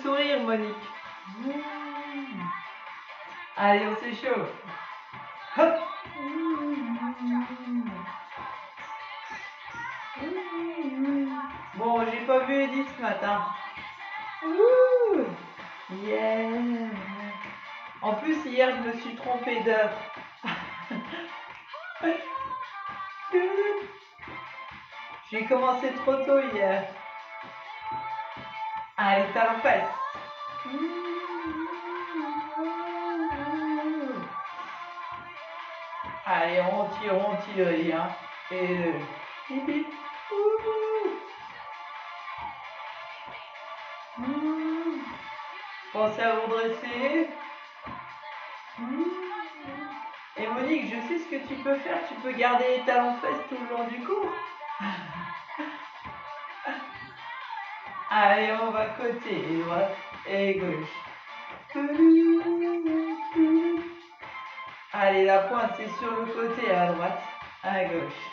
sourire, Monique. Allez, on s'échauffe. Hop. Bon, j'ai pas vu Edith ce matin. Yeah. En plus, hier, je me suis trompée d'heure. J'ai commencé trop tôt hier. Allez, talons fesses. Allez, on tire, hein. Et pensez à vous redresser. Et Monique, je sais ce que tu peux faire. Tu peux garder les talons fesses tout le long du cours. Allez, on va côté, droite et gauche. Allez, la pointe, c'est sur le côté, à droite, à gauche.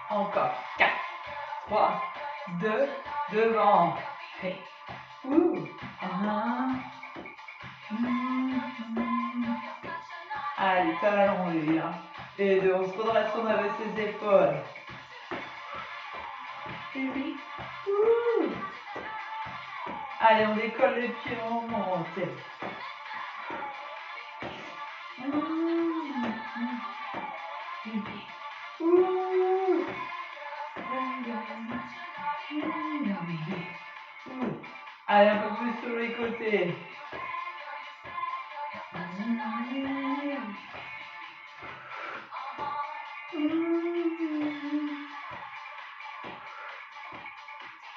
Encore. 4, 3, 2, devant. Et 1. Allez, talons lui. Hein. Et 2, on se redresse, on avait ses épaules. Allez, on décolle les pieds, on monte. Allez, un peu plus sur les côtés.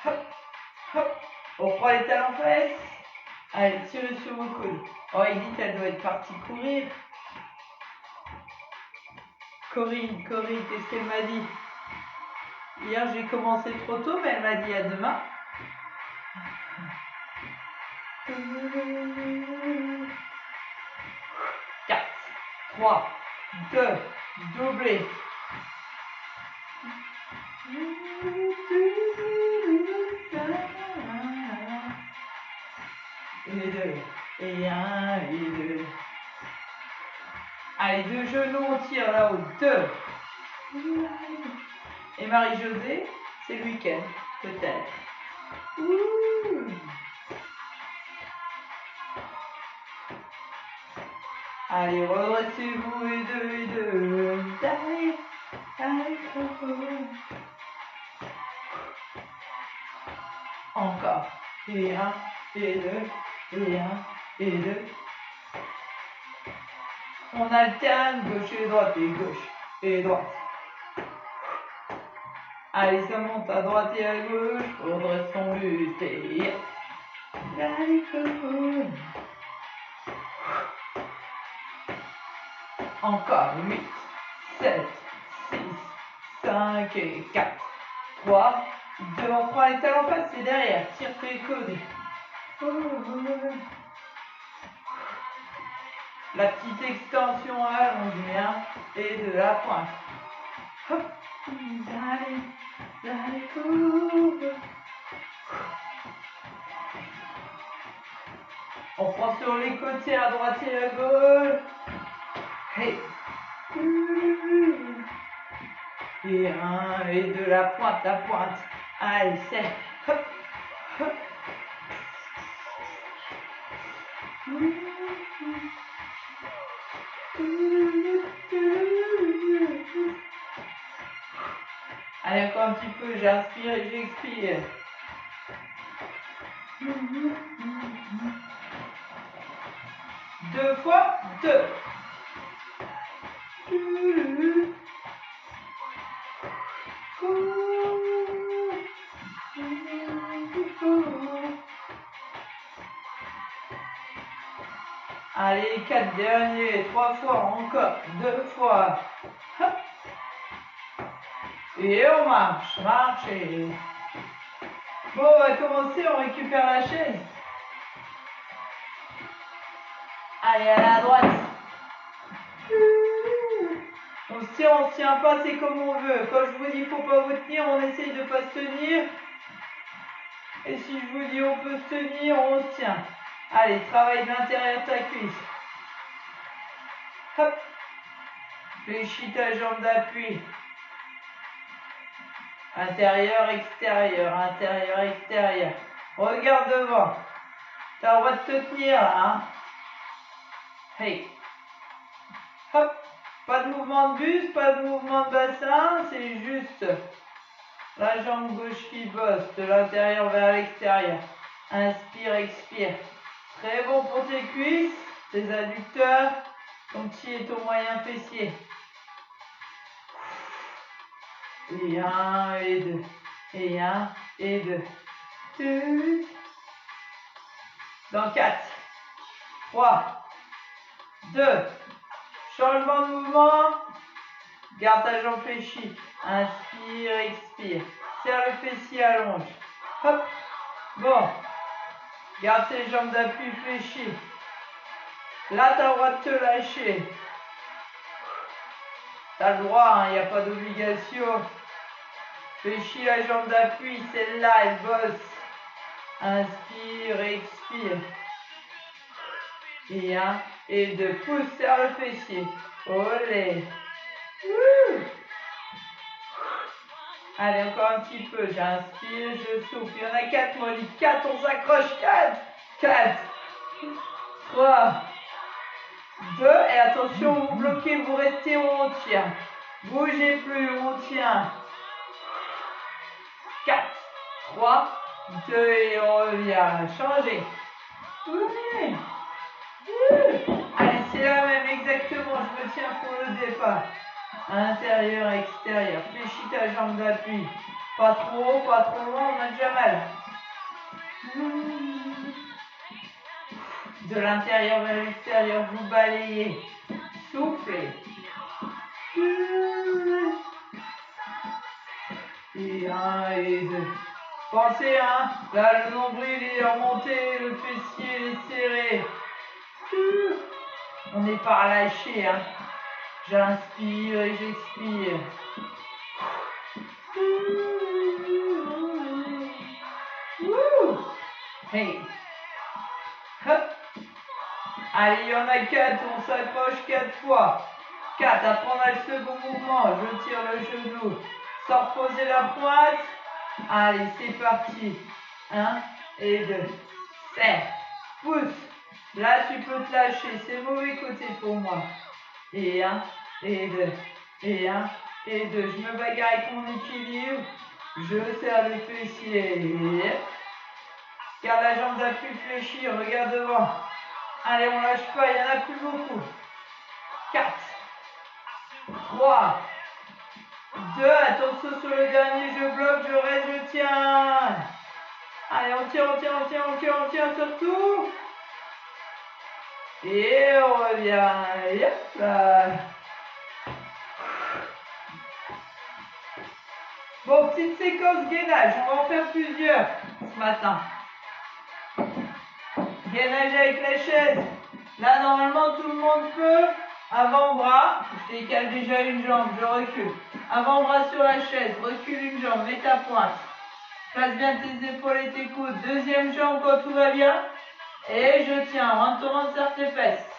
Hop, hop. On prend les talons fesses. Allez, tirez sur vos coudes. Oh, Edith, elle doit être partie courir. Corinne, qu'est-ce qu'elle m'a dit? Hier, j'ai commencé trop tôt, mais elle m'a dit à demain. 4, 3, 2, doublé. Et 2, et 1, et 2. Allez, 2 genoux, on tire là-haut. 2. Et Marie-Josée, c'est le week-end, peut-être. Allez, redressez-vous, et 2. Encore. Et 1, et 2, et 1, et 2. On alterne, gauche et droite, et gauche et droite. Allez, ça monte à droite et à gauche, on redresse son buste et... Encore 8, 7, 6, 5 et 4, 3, 2, on prend les talons face, c'est derrière, tire tes coudes. La petite extension allonge bien et de la pointe. Hop, allez, courbe. On prend sur les côtés à droite et à gauche. Hey. Et 1 et 2, la pointe. Allez, c'est. Hop, hop. Allez, encore un petit peu, j'inspire et j'expire. 2 fois 2. Allez, 4 derniers, 3 fois, encore, 2 fois. Hop. Et on marche, marche et... Bon, on va commencer, on récupère la chaise. Allez, à la droite. On se tient pas, c'est comme on veut. Quand je vous dis faut pas vous tenir, on essaye de pas se tenir. Et si je vous dis on peut se tenir, on se tient. Allez, travaille de l'intérieur de ta cuisse. Hop. Fléchis ta jambe d'appui. Intérieur, extérieur, intérieur, extérieur. Regarde devant. Tu as le droit de te tenir là, hein. Hey. Hop. Pas de mouvement de buste, pas de mouvement de bassin, c'est juste la jambe gauche qui bosse de l'intérieur vers l'extérieur. Inspire, expire. Très bon pour tes cuisses, tes adducteurs, ton petit et ton moyen fessier. Et un, et deux. Et un, et deux. Dans 4, 3, 2, changement de mouvement. Garde ta jambe fléchie. Inspire, expire. Serre le fessier, allonge. Hop. Bon. Garde tes jambes d'appui fléchies. Là, tu as le droit de te lâcher. Tu as le droit, il n'y a pas d'obligation. Fléchis la jambe d'appui, celle-là, elle bosse. Inspire, expire. Et un, et deux. Pousse, serre le fessier. Olé. Allez, encore un petit peu. J'inspire, je souffle. Il y en a 4, Molly. 4, on s'accroche. 4, 4, 3, 2. Et attention, vous bloquez, vous restez où on tient. Bougez plus, on tient. 4, 3, 2 et on revient. Changez. Oui. Allez, c'est la même, exactement. Je me tiens pour le départ. Intérieur, extérieur. Fléchis ta jambe d'appui. Pas trop haut, pas trop loin, on a déjà mal. De l'intérieur vers l'extérieur, vous balayez. Soufflez. Et un et deux. Pensez, hein, là le nombril est remonté, le fessier est serré. On n'est pas relâché, hein. J'inspire et j'expire. Hey. Hop. Allez, il y en a 4, on s'accroche 4 fois. 4, apprendre le second mouvement. Je tire le genou. Sans reposer la pointe. Allez, c'est parti. 1 et 2. Serre. Pousse. Là, tu peux te lâcher. C'est mauvais côté pour moi. Et 1 et 2. Et 1 et 2. Je me bagarre avec mon équilibre. Je serre le fessier. Garde la jambe d'appui fléchie. Regarde devant. Allez, on lâche pas. Il n'y en a plus beaucoup. 4, 3, 2. Attention sur le dernier. Je bloque. Je reste. Je tiens. Allez, on tient surtout. Et on revient. Yep, là. Bon, petite séquence gainage. On va en faire plusieurs ce matin. Gainage avec la chaise. Là, normalement, tout le monde peut. Avant-bras. Je décale déjà une jambe. Je recule. Avant-bras sur la chaise. Recule une jambe. Mets ta pointe. Place bien tes épaules et tes coudes. Deuxième jambe quand tout va bien. Et je tiens. Rentre, serre tes fesses.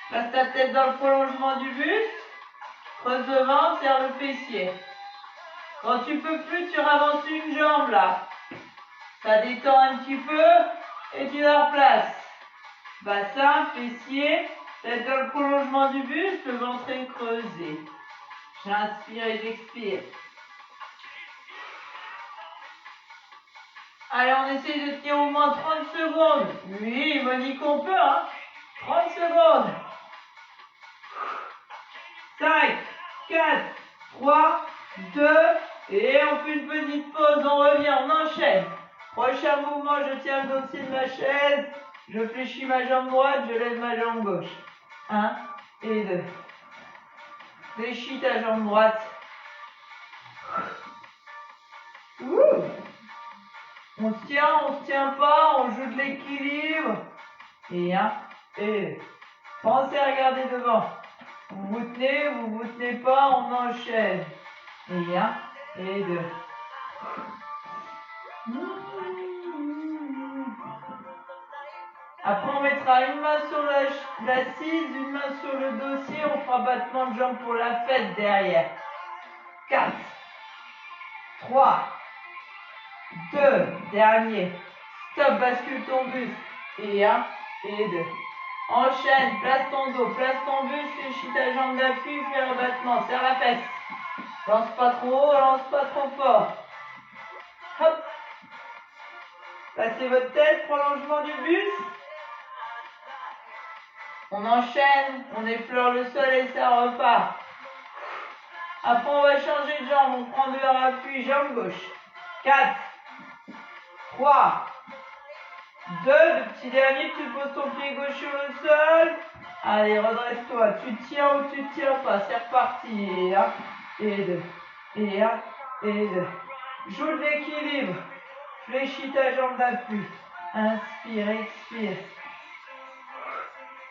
Place ta tête dans le prolongement du buste. Creuse le ventre, serre le fessier. Quand tu peux plus, tu ravances une jambe là. Ça détend un petit peu et tu la replaces. Bassin, fessier, tête dans le prolongement du buste, le ventre est creusé. J'inspire et j'expire. Allez, on essaye de tenir au moins 30 secondes. Oui, Monique, on peut, hein. 30 secondes. 5, 4, 3, 2, et on fait une petite pause, on revient, on enchaîne. Prochain mouvement, je tiens le dossier de ma chaise, je fléchis ma jambe droite, je lève ma jambe gauche. 1 et 2. Fléchis ta jambe droite. Ouh. On se tient pas, on joue de l'équilibre. Et 1, et 2. Pensez à regarder devant. Vous vous tenez pas, on enchaîne. Et 1, et 2. Après, on mettra une main sur l'assise, une main sur le dossier. On fera battement de jambes pour la fête derrière. 4, 3, 2, dernier. Stop, bascule ton buste. Et 1, et 2. Enchaîne, place ton dos, place ton buste, fléchis ta jambe d'appui, fais un battement, serre la fesse. Lance pas trop haut, lance pas trop fort. Hop. Placez votre tête, prolongement du buste. On enchaîne, on effleure le sol et ça repart. Après, on va changer de jambe. On prend de leur appui, jambe gauche. 4, 3, 2, le petit dernier, tu poses ton pied gauche sur le sol. Allez, redresse-toi. Tu tiens ou tu tiens pas. C'est reparti. Et 1, et 2. Et 1, et 2. Joue de l'équilibre. Fléchis ta jambe d'appui. Inspire, expire.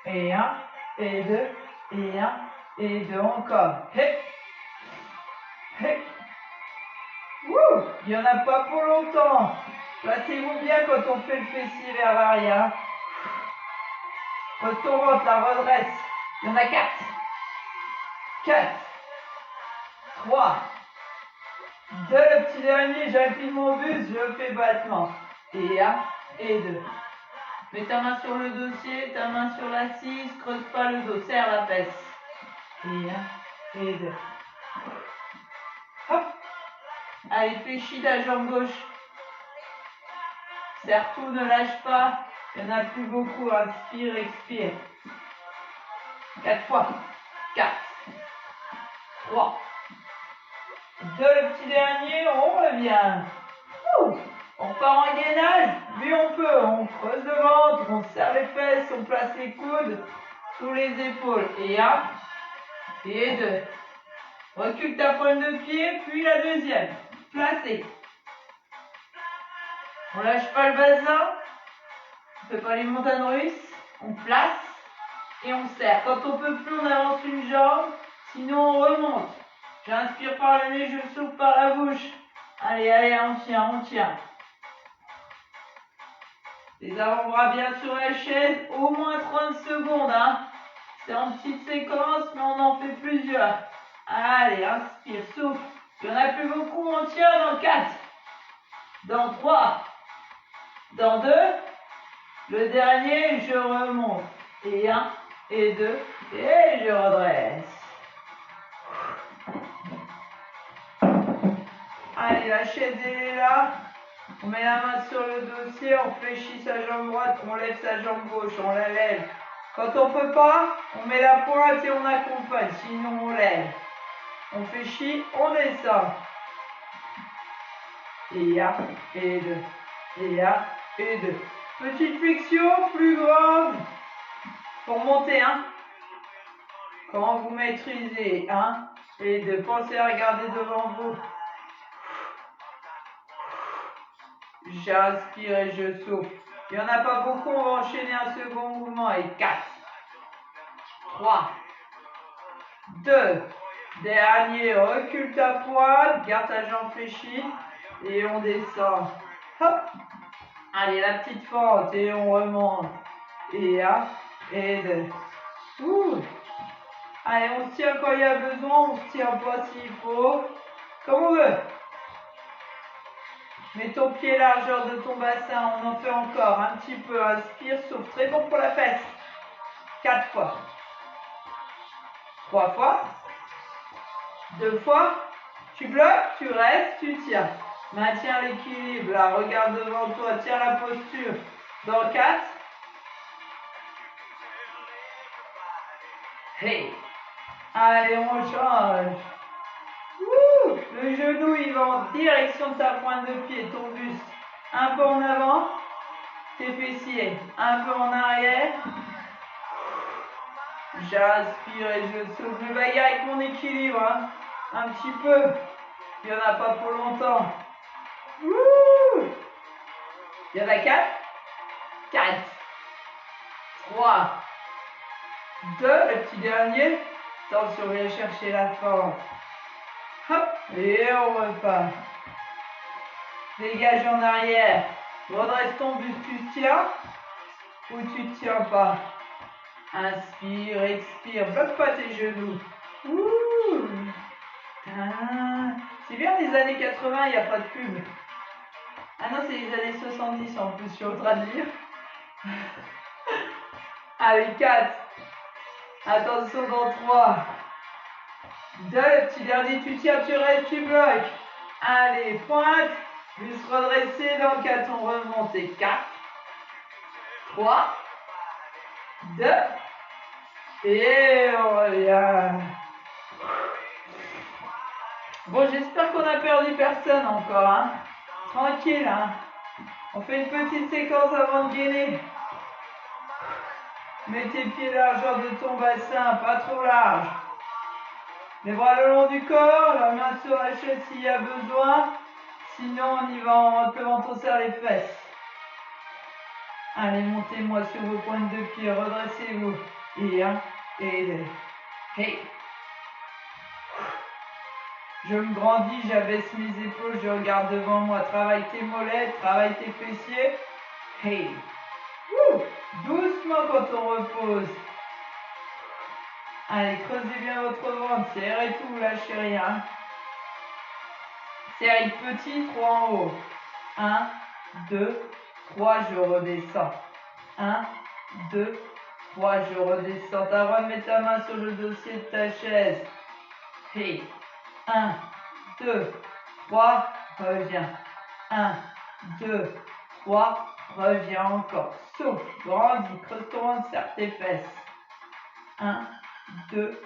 Et 1, et 2, et 1, et 2. Encore. Hep. Hep. Wouh! Il n'y en a pas pour longtemps. Placez-vous bien quand on fait le fessier vers l'arrière. Pose ton ventre, la redresse. Il y en a 4. 4. 3. 2, le petit dernier, j'appuie mon buste, je fais battement. Et 1, et 2. Mets ta main sur le dossier, ta main sur l'assise, creuse pas le dos, serre la fesse. Et 1, et 2. Hop. Allez, fléchis ta jambe gauche. Serre tout, ne lâche pas. Il n'y en a plus beaucoup. Inspire, expire. 4 fois. 4. 3. 2, le petit dernier. On revient. On part en gainage. Lui, on peut. On creuse le ventre. On serre les fesses. On place les coudes sous les épaules. Et 1. Et 2. Recule ta pointe de pied. Puis la deuxième. Placez. On lâche pas le bassin. On fait pas les montagnes russes. On place et on serre. Quand on peut plus, on avance une jambe. Sinon, on remonte. J'inspire par le nez, je souffle par la bouche. Allez, allez, on tient, on tient. Les avant-bras bien sur la chaise, au moins 30 secondes. Hein. C'est en petite séquence, mais on en fait plusieurs. Allez, inspire, souffle. Il n'y en a plus beaucoup, on tient dans 4. Dans 3. Dans 2. Le dernier, je remonte. Et 1, et 2, et je redresse. Allez, la chaise elle est là. On met la main sur le dossier, on fléchit sa jambe droite, on lève sa jambe gauche, on la lève. Quand on peut pas, on met la pointe et on accompagne, sinon on lève. On fléchit, on descend. Et 1, et 2, et 1, et 2. Petite flexion, plus grande. Pour monter, hein. Quand vous maîtrisez, 1 et 2. Pensez à regarder devant vous. J'inspire et je souffle. Il n'y en a pas beaucoup, on va enchaîner un second mouvement. Et 4, 3, 2, dernier, recule ta pointe, garde ta jambe fléchie et on descend. Hop. Allez, la petite fente et on remonte. Et 1, et 2. Ouh. Allez, on se tient quand il y a besoin, on se tient pas s'il faut. Comme on veut. Mets ton pied largeur de ton bassin, on en fait encore un petit peu. Inspire, souffle, très bon pour la fesse. 4 fois. 3 fois. 2 fois. Tu bloques, tu restes, tu tiens. Maintiens l'équilibre, là, regarde devant toi, tiens la posture. Dans 4. Hey. Allez, on change. Ouh, le genou, il va en direction de ta pointe de pied, ton buste. Un peu en avant, tes fessiers. Un peu en arrière. J'inspire et je souffle. Je vais y avec mon équilibre. Hein. Un petit peu. Il n'y en a pas pour longtemps. Il y en a 4. 4. 3. 2. Le petit dernier. Attention, on vient chercher la force. Hop. Et on repart. Dégage en arrière. Redresse ton buste. Tu tiens ou tu ne tiens pas? Inspire, expire. Bloque pas tes genoux. Ouh. C'est bien les années 80, il n'y a pas de pub. Ah non, c'est les années 70 en plus, je suis en train de lire. Allez, 4. Attention dans 3. 2, le petit dernier, tu tiens, tu restes, tu bloques. Allez, pointe. Juste redresser dans 4, on remonte. Et 4. 3. 2. Et on revient. Bon, j'espère qu'on n'a perdu personne encore. Hein. Tranquille. Hein. On fait une petite séquence avant de gainer. Mets tes pieds largeur de ton bassin, pas trop large. Les bras le long du corps, la main sur la chaise s'il y a besoin. Sinon, on y va en levant, on serre les fesses. Allez, montez-moi sur vos pointes de pied, redressez-vous. Et 1, et 2. Hey. Je me grandis, j'abaisse mes épaules, je regarde devant moi. Travaille tes mollets, travaille tes fessiers. Hey. Doucement quand on repose. Allez, creusez bien votre ventre, serrez tout, lâchez rien. Série petit, 3 en haut. 1, 2, 3, je redescends. 1, 2, 3, je redescends. T'as le droit de mettre ta main sur le dossier de ta chaise. Hey. 1, 2, 3, reviens. 1, 2, 3, reviens encore. Souffle, grandis, creuse ton ventre, serre tes fesses. 1, 2,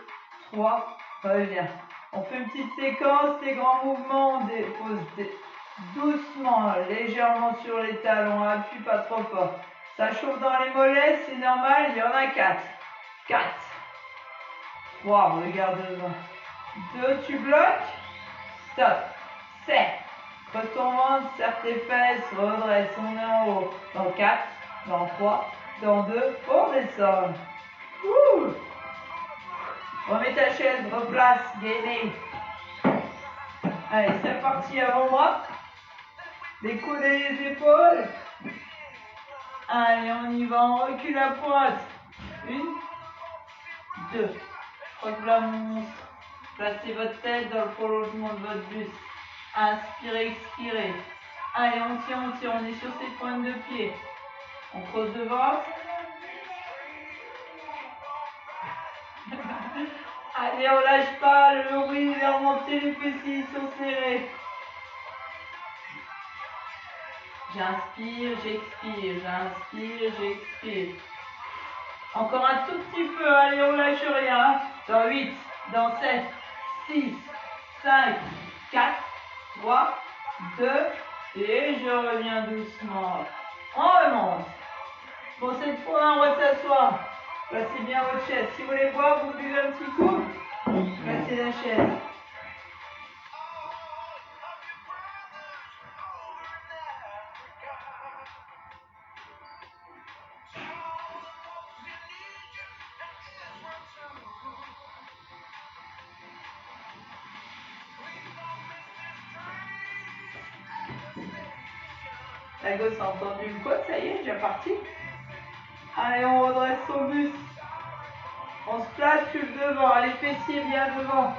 3, reviens. On fait une petite séquence, les grands mouvements, on dépose doucement, légèrement sur les talons, appuie pas trop fort. Ça chauffe dans les mollets, c'est normal, il y en a 4. 4. 3, regarde devant. 2, tu bloques. Stop. 7. Creuse ton ventre, serre tes fesses, redresse, on est en haut. Dans 4, dans 3, dans 2, on descend. Ouh. Remets ta chaise, replace, gainez. Allez, c'est parti, avant-bras. Les coudes et les épaules. Allez, on y va, on recule la pointe. 1, 2. Croque la monstre. Placez votre tête dans le prolongement de votre buste. Inspirez, expirez. Allez, on tire, on est sur ses pointes de pied. On creuse le ventre. Allez, on lâche pas, le nombril est remonté, les fessiers sont serrés. J'inspire, j'expire, j'inspire, j'expire. Encore un tout petit peu, allez, on lâche rien. Dans 8, dans 7, 6, 5, 4, 3, 2, et je reviens doucement. On remonte. Bon, cette fois, on va s'asseoir. Placez bien votre chaise. Si vous voulez boire, vous buvez un petit coup. Placez la chaise. La gosse a entendu le code, ça y est, déjà parti. Allez, on redresse son buste. On se place sur le devant, les fessiers bien devant.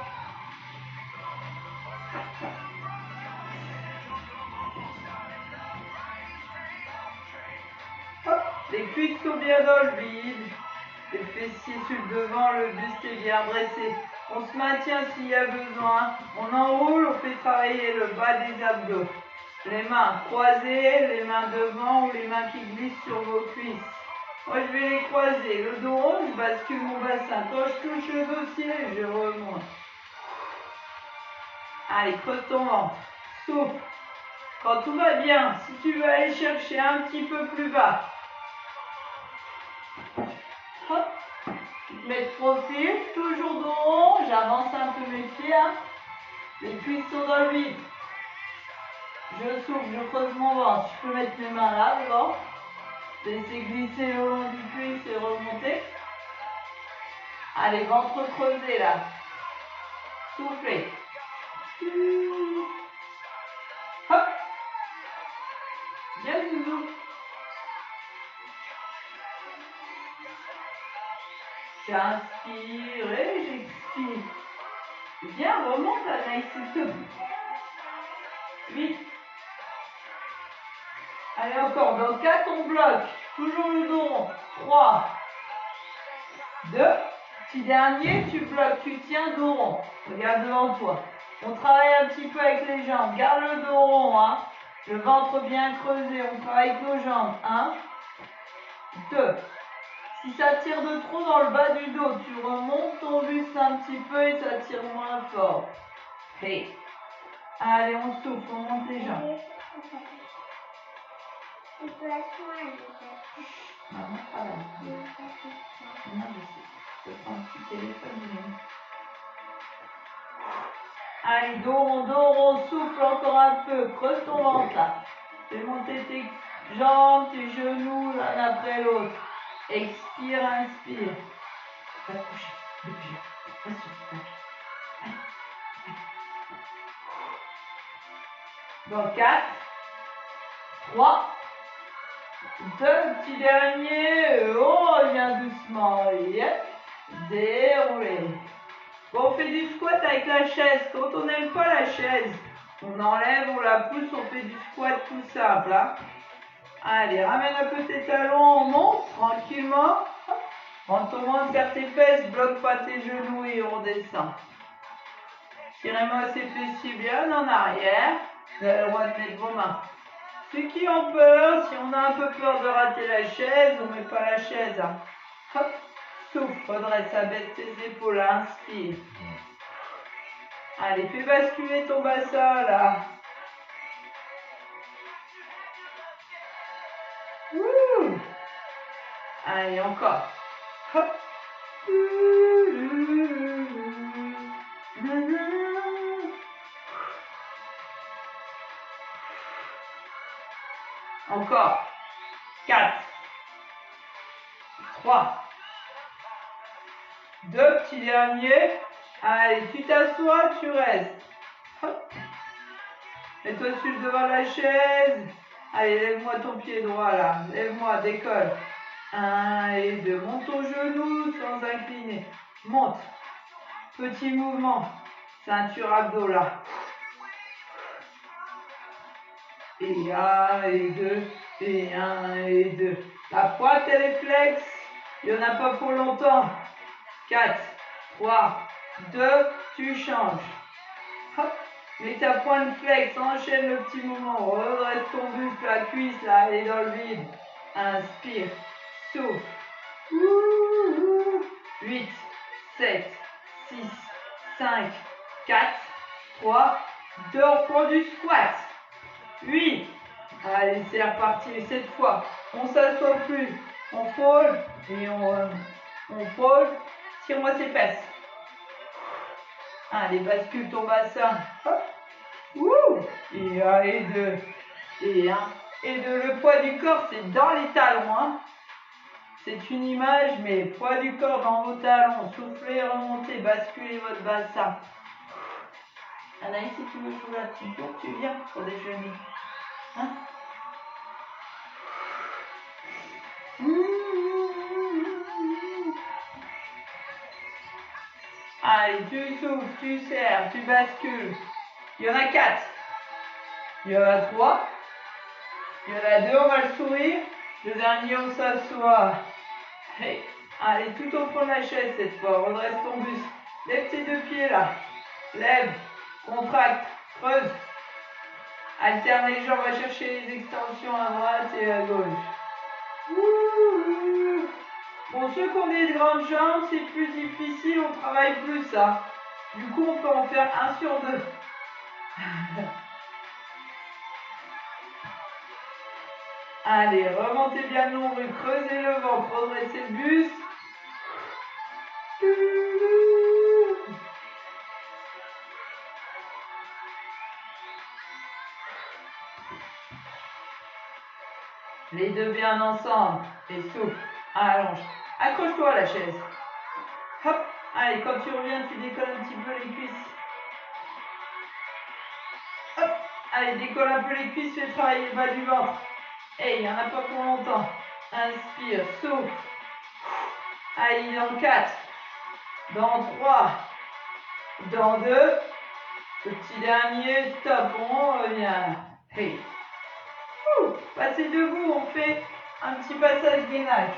Hop, les cuisses sont bien dans le vide. Les fessiers sur le devant, le buste est bien dressé. On se maintient s'il y a besoin. On enroule, on fait travailler le bas des abdos. Les mains croisées, les mains devant ou les mains qui glissent sur vos cuisses. Moi, je vais les croiser. Le dos rond, je bascule mon bassin. Quand je touche le dossier, je remonte. Allez, creuse ton ventre. Souffle. Quand tout va bien, si tu veux aller chercher un petit peu plus bas, hop, je mets de profil, toujours dos rond, j'avance un peu mes pieds. Hein. Les cuisses sont dans le vide. Je souffle, je creuse mon ventre. Je peux mettre mes mains là devant. Laisser glisser le long du cuisse et remonter. Allez, ventre creusé là. Soufflez. Hop. Bien, Zouzou. J'inspire et j'expire. Bien, remonte Anaïs, s'il te plaît. 8. Allez, encore. Dans 4, on bloque. Toujours le dos rond. 3. 2. Petit dernier, tu bloques. Tu tiens dos rond. Regarde devant toi. On travaille un petit peu avec les jambes. Garde le dos rond. Hein. Le ventre bien creusé. On travaille avec nos jambes. 1. 2. Si ça tire de trop dans le bas du dos, tu remontes ton buste un petit peu et ça tire moins fort. Hey. Allez, on souffle, on monte les jambes. Maman, pas là. Non, je sais. Je prends un petit téléphone. Allez, dos rond, souffle encore un peu. Creuse ton ventre là. Fais monter tes jambes, tes genoux l'un après l'autre. Expire, inspire. Va te coucher. Va sur. Dans 4, 3, 2, petit dernier. On revient doucement. Yep. Déroulé. Bon, on fait du squat avec la chaise. Quand on n'aime pas la chaise, on enlève, on la pousse, on fait du squat tout simple. Hein. Allez, ramène un peu tes talons, on monte tranquillement. En tombant, serre tes fesses, bloque pas tes genoux et on descend. Tirez-moi ces fessiers bien en arrière. Vous avez le droit de mettre vos mains. Ceux qui ont peur, si on a un peu peur de rater la chaise, on ne met pas la chaise. Hein. Hop, souffle, redresse, abaisse tes épaules, inspire. Allez, fais basculer ton bassin là. Ouh. Allez, encore. Hop. Encore. 4. 3. 2, petit dernier. Allez, tu t'assois, tu restes. Hop. Mets-toi sur le devant de la chaise. Allez, lève-moi ton pied droit là. Lève-moi, décolle. 1 et 2. Monte ton genou sans incliner. Monte. Petit mouvement. Ceinture abdos là. Et 1 et 2. Et 1 et 2. La pointe elle est flex. Il n'y en a pas pour longtemps. 4, 3, 2. Tu changes. Hop. Mets ta pointe flex. Enchaîne le petit mouvement. Redresse ton buste, la cuisse là. Elle est dans le vide. Inspire. Souffle. 8, 7, 6, 5, 4, 3, 2, on prend du squat. 8. Allez, c'est reparti. Cette fois, on s'assoit plus. On fold et on fold. Tire-moi ses fesses. Allez, bascule ton bassin. Hop. Et 1 et 2. Et 1 et 2. Le poids du corps, c'est dans les talons. Hein. C'est une image, mais poids du corps dans vos talons. Soufflez, remontez, basculez votre bassin. Anaïs, si tu veux jouer la petite tour, tu viens pour déjeuner. Hein? Allez, tu souffles, tu serres, tu bascules. Il y en a 4. Il y en a 3. Il y en a 2, on va le sourire. Le dernier, on s'assoit. Hey. Allez, tout au fond de la chaise cette fois. Redresse ton buste. Lève tes 2 pieds là. Lève, contracte, creuse. Alterne les jambes, va chercher les extensions à droite et à gauche. Pour ceux qui ont des grandes jambes, c'est plus difficile, on travaille plus ça. Du coup, on peut en faire 1 sur 2. Allez, remontez bien le nombril, creusez le ventre, redressez le buste. Les deux bien ensemble. Et souffle. Allonge. Accroche-toi à la chaise. Hop. Allez, quand tu reviens, tu décolles un petit peu les cuisses. Hop. Allez, décolle un peu les cuisses, fais travailler le bas du ventre. Hey, il n'y en a pas pour longtemps. Inspire, souffle. Allez, dans 4. Dans 3. Dans 2. Petit dernier, stop, on revient. Hey. Passez debout, on fait un petit passage gainage.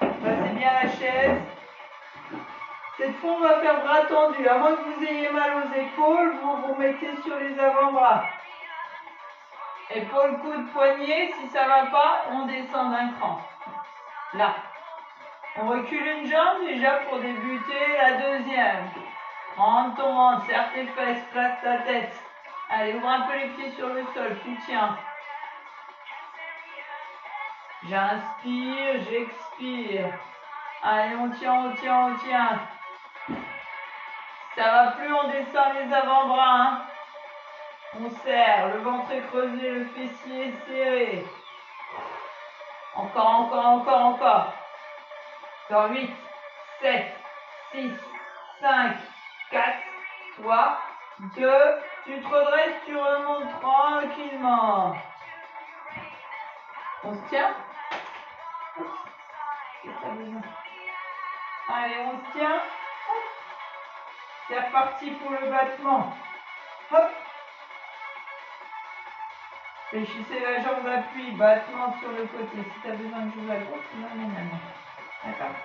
Passez bien la chaise. Cette fois, on va faire bras tendus. À moins que vous ayez mal aux épaules, vous vous mettez sur les avant-bras. Épaules, coudes, poignets. Si ça ne va pas, on descend d'un cran. Là. On recule une jambe déjà pour débuter la deuxième. Rentre ton ventre, serre tes fesses, place ta tête. Allez, ouvre un peu les pieds sur le sol, soutiens. J'inspire, j'expire. Allez, on tient, on tient, on tient. Ça va plus, on descend les avant-bras. Hein. On serre, le ventre est creusé, le fessier est serré. Encore, encore, encore, encore. Dans 8, 7, 6, 5, 4, 3, 2. Tu te redresses, tu remontes tranquillement. On se tient. Allez, on se tient. C'est reparti pour le battement. Hop. Fléchissez la jambe d'appui, battement sur le côté. Si tu as besoin de jouer à gauche, non. D'accord.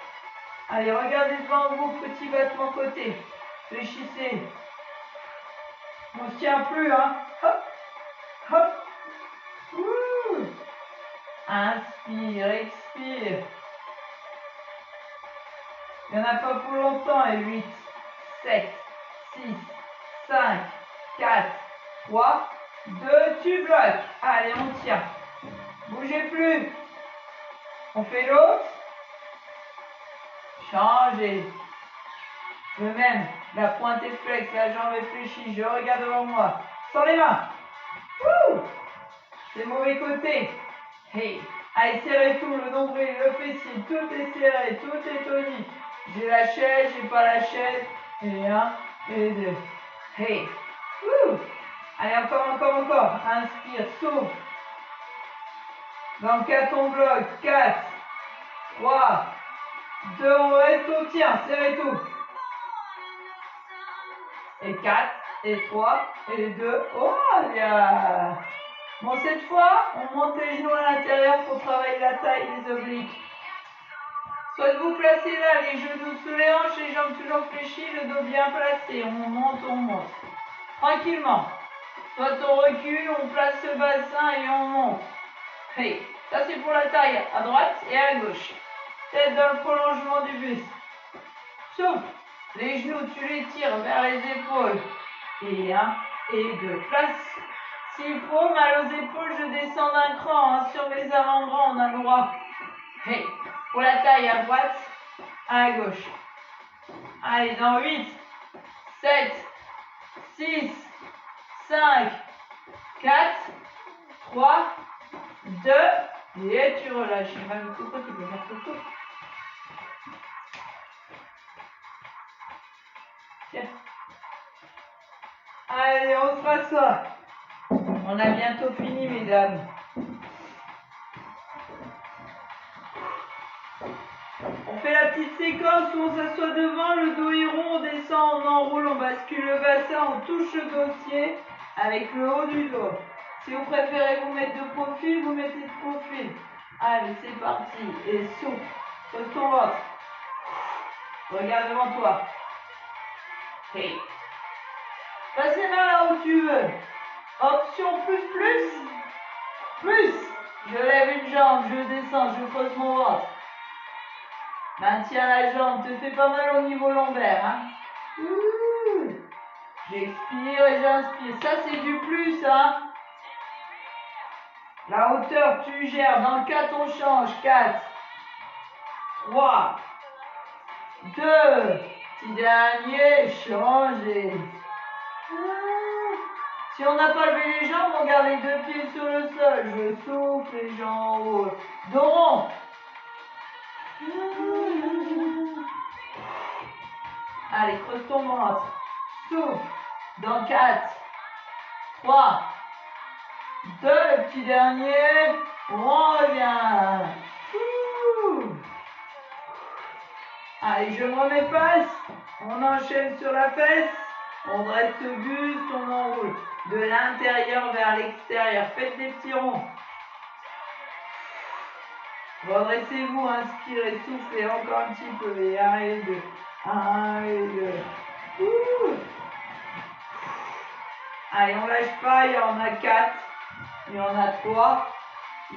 Allez, regardez devant vous, petit battement côté. Fléchissez. On ne se tient plus, hein. Hop. Hop. Ouh. Inspire, expire. Il n'y en a pas pour longtemps. Et 8, 7, 6, 5, 4, 3, 2, tu bloques. Allez, on tient. Bougez plus. On fait l'autre. Changez. Le même. La pointe est flex, la jambe est fléchie. Je regarde devant moi. Sans les mains. Wouh. C'est mauvais côté. Hey. Allez, serrez tout. Le nombril, le fessier. Tout est serré. Tout est tonique. J'ai la chaise, j'ai pas la chaise. Et 1, et 2. Hey. Wouh. Allez, encore, encore, encore. Inspire, souffle. Dans 4, on bloque. 4, 3, 2, on reste, on tient. Serrez tout. Et 4, et 3, et 2. Oh, bien. Bon, cette fois, on monte les genoux à l'intérieur pour travailler la taille et les obliques. Soit vous placez là, les genoux sous les hanches, les jambes toujours fléchies, le dos bien placé. On monte, on monte. Tranquillement. Soit on recule, on place le bassin et on monte. Hey, ça c'est pour la taille à droite et à gauche. Tête dans le prolongement du buste. Souffle. Les genoux, tu les tires vers les épaules. Et 1, et 2. Place. S'il faut, mal aux épaules, je descends d'un cran. Hein. Sur mes avant-bras, on a le droit. Hey, pour la taille à droite, à gauche. Allez, dans 8, 7, 6, 5, 4, 3, 2, et tu relâches. Il va le couteau, tu peux faire couteau. Tiens. Allez, on se rassoit. On a bientôt fini, mesdames. On fait la petite séquence où on s'assoit devant, le dos est rond, on descend, on enroule, on bascule le bassin, on touche le dossier avec le haut du dos. Si vous préférez vous mettre de profil, vous mettez de profil. Allez, c'est parti. Et souffle. Pose ton ventre. Regarde devant toi. Hey. Passe les mains là où tu veux. Option plus. Plus. Je lève une jambe, je descends, je pose mon ventre. Maintiens la jambe, te fais pas mal au niveau lombaire. Hein. J'expire et j'inspire. Ça, c'est du plus. Hein. La hauteur, tu gères. Dans le 4, on change. 4, 3, 2, petit dernier, changez. Si on n'a pas levé les jambes, on garde les deux pieds sur le sol. Je souffle, les jambes roulent. Dos rond. Allez, creuse ton ventre. Souffle. Dans 4, 3, 2, le petit dernier. On revient. Allez, je me remets face. On enchaîne sur la fesse. On dresse le buste, on enroule. De l'intérieur vers l'extérieur. Faites des petits ronds. Redressez-vous, inspirez, soufflez encore un petit peu. Et 1 et 2. 1 et 2. Allez, on lâche pas. Il y en a 4. Il y en a 3.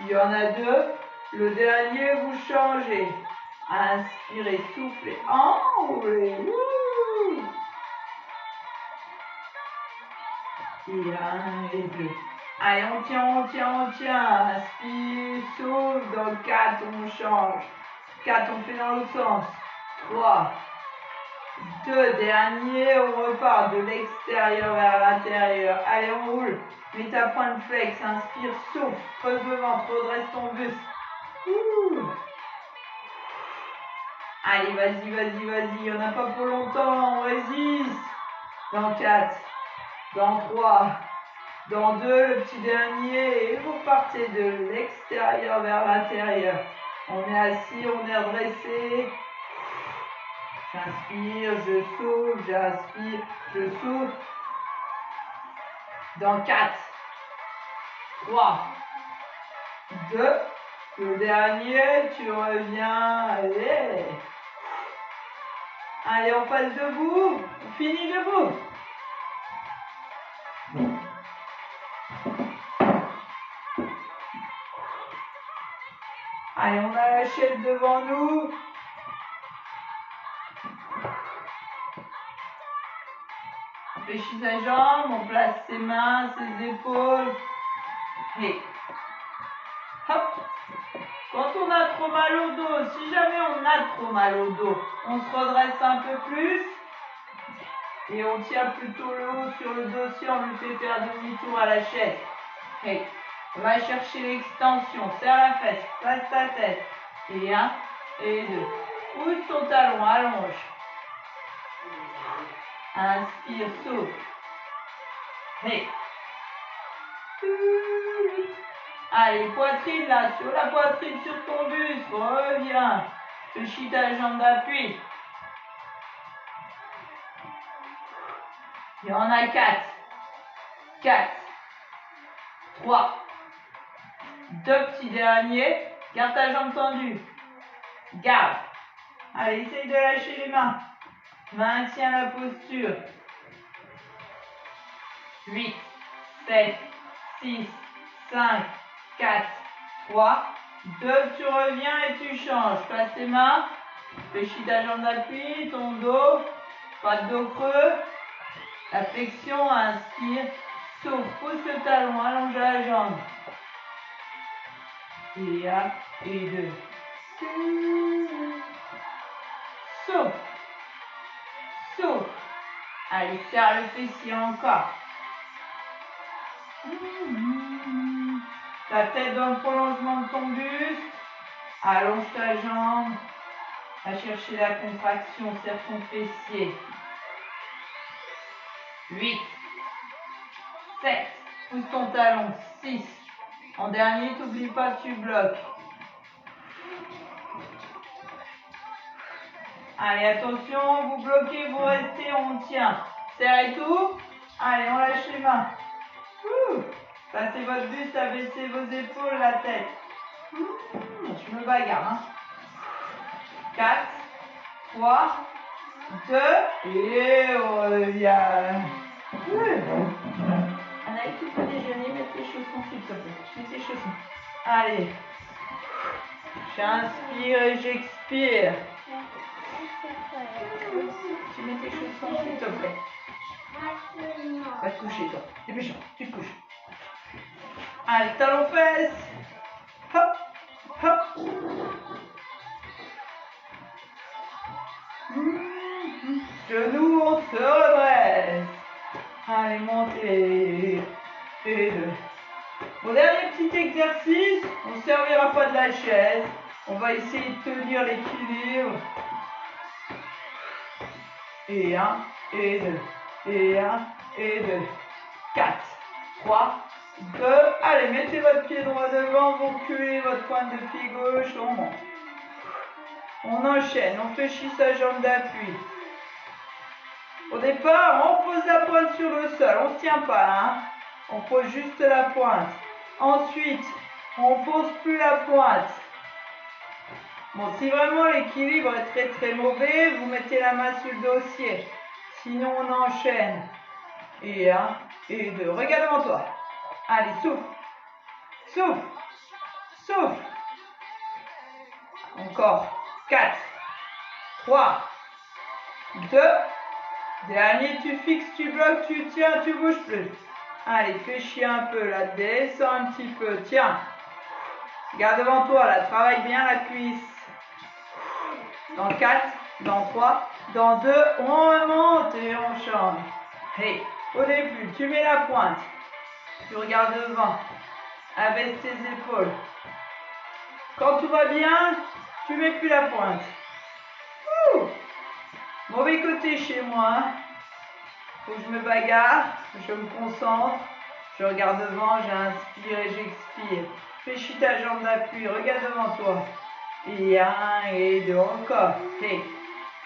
Il y en a 2. Le dernier, vous changez. Inspirez, soufflez, enroulez. Et 1 et 2. Allez, on tient, on tient, on tient. Inspire, souffle. Dans 4, on change. 4, on fait dans l'autre sens. 3, 2, dernier, on repart de l'extérieur vers l'intérieur. Allez, on roule. Mets ta pointe flex, inspire, souffle. Creuse le ventre, redresse ton buste. Allez, vas-y, vas-y, vas-y. Il n'y en a pas pour longtemps, on résiste. Dans 4, dans 3, dans 2, le petit dernier. Et vous partez de l'extérieur vers l'intérieur. On est assis, on est redressé. J'inspire, je souffle, j'inspire, je souffle. Dans 4, 3, 2, le dernier, tu reviens. Allez. Allez, on passe debout. On finit debout. Allez, on a la chaise devant nous. On fléchit sa jambe, on place ses mains, ses épaules. Et hop. Quand on a trop mal au dos, si jamais on a trop mal au dos, on se redresse un peu plus. Et on tient plutôt le haut sur le dossier, on lui fait faire demi-tour à la chaise. Et on va chercher l'extension, serre la fesse, place ta tête. Et 1 et 2. Pousse ton talon, allonge. Inspire, souffle. Et allez, poitrine là, sur la poitrine, sur ton buste, reviens. Fléchis ta jambe d'appui. Il y en a 4. 4. 3. 2 petits derniers. Garde ta jambe tendue. Garde. Allez, essaye de lâcher les mains. Maintiens la posture. 8, 7, 6, 5, 4, 3, 2. Tu reviens et tu changes. Passe tes mains. Fléchis ta jambe d'appui, ton dos. Pas de dos creux. La flexion, inspire. Souffle, pousse le talon, allonge la jambe. Et 1 et 2. Souffle. Souffle. Allez, serre le fessier encore. Ta tête dans le prolongement de ton buste. Allonge ta jambe. Va chercher la contraction, serre ton fessier. 8, 7, pousse ton talon, 6. En dernier, t'oublie pas que tu bloques. Allez, attention, vous bloquez, vous restez, on tient. Serrez tout. Allez, on lâche les mains. Passez votre buste, abaissez vos épaules, la tête. Je me bagarre. 4, 3, 2, et on revient. Anaïs, tu peux déjeuner, mets tes chaussons s'il te plaît. Mets tes chaussons. Allez. J'inspire et j'expire. Tu mets tes chaussons s'il te plaît. Va te coucher toi. Dépêche-toi, tu te couches. Allez, talons fesses. Hop, hop. Genoux, on se redresse. Allez. Allez, montez. Et 2. Bon, dernier petit exercice. On ne servira pas de la chaise. On va essayer de tenir l'équilibre. Et 1, et 2. Et 1, et 2. 4, 3, 2. Allez, mettez votre pied droit devant, vous reculez votre pointe de pied gauche, on monte. On enchaîne, on fléchit sa jambe d'appui. Au départ, on pose la pointe sur le sol, on ne tient pas là, hein. On pose juste la pointe. Ensuite, on ne pose plus la pointe. Bon, si vraiment l'équilibre est très très mauvais, vous mettez la main sur le dossier. Sinon, on enchaîne. Et 1, et 2. Regarde devant toi. Allez, souffle. Souffle. Souffle. Encore. 4, 3, 2. Dernier, tu fixes, tu bloques, tu tiens, tu bouges plus. Allez, fléchis un peu là, descends un petit peu, tiens. Regarde devant toi, là, travaille bien la cuisse. Dans 4, dans 3, dans 2, on remonte et on change. Hey, au début, tu mets la pointe. Tu regardes devant. Abaisse tes épaules. Quand tout va bien, tu mets plus la pointe. Ouh. Mauvais côté chez moi. Faut que je me bagarre, je me concentre. Je regarde devant, j'inspire et j'expire. Fléchis ta jambe d'appui, regarde devant toi. Et 1, et 2, encore. Et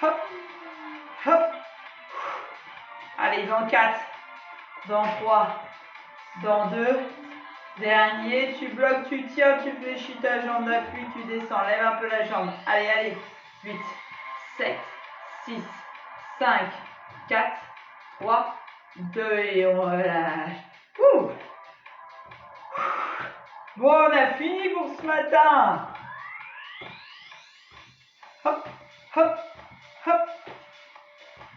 hop, hop. Allez, dans 4, dans 3, dans 2. Dernier, tu bloques, tu tiens, tu fléchis ta jambe d'appui, tu descends. Lève un peu la jambe. Allez, allez. 8, 7, 6, 5, 4, 3, 2 et on relâche. Ouh. Bon, on a fini pour ce matin. Hop, hop, hop.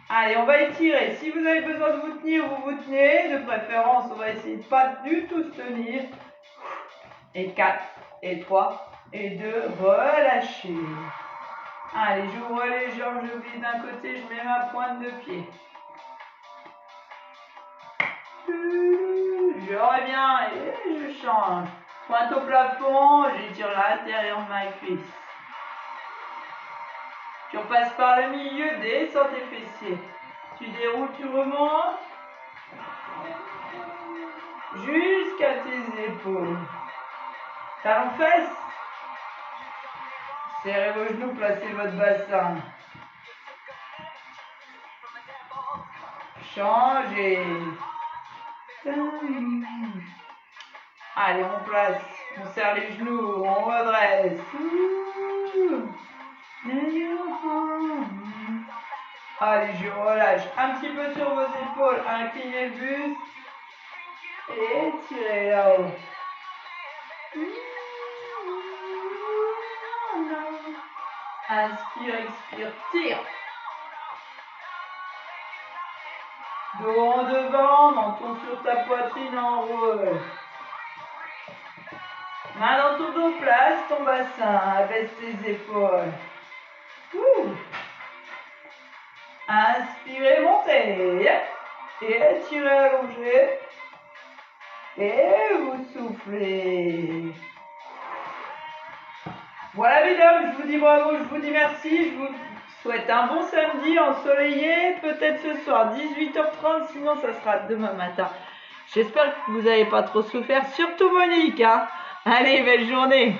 Allez, on va étirer. Si vous avez besoin de vous tenir, vous vous tenez. De préférence, on va essayer de pas du tout se tenir. Et 4, et 3, et 2, relâchez. Allez, j'ouvre les jambes, je glisse d'un côté, je mets ma pointe de pied. Je reviens et je change. Pointe au plafond, j'étire l'intérieur de ma cuisse. Tu repasses par le milieu, descends tes fessiers. Tu déroules, tu remontes. Jusqu'à tes épaules. Talons fesses. Serrez vos genoux, placez votre bassin. Changez. Allez, on place. On serre les genoux, on redresse. Allez, je relâche un petit peu sur vos épaules, inclinez le buste et tirez là-haut. Inspire, expire, tire. Dos en devant, menton sur ta poitrine, enroule. Main dans ton dos, place ton bassin, abaisse tes épaules. Inspirez, montez. Et étirez, allongez. Et vous soufflez. Voilà mesdames, je vous dis bravo, je vous dis merci, je vous souhaite un bon samedi ensoleillé, peut-être ce soir 18h30, sinon ça sera demain matin. J'espère que vous n'avez pas trop souffert, surtout Monique, hein. Allez, belle journée.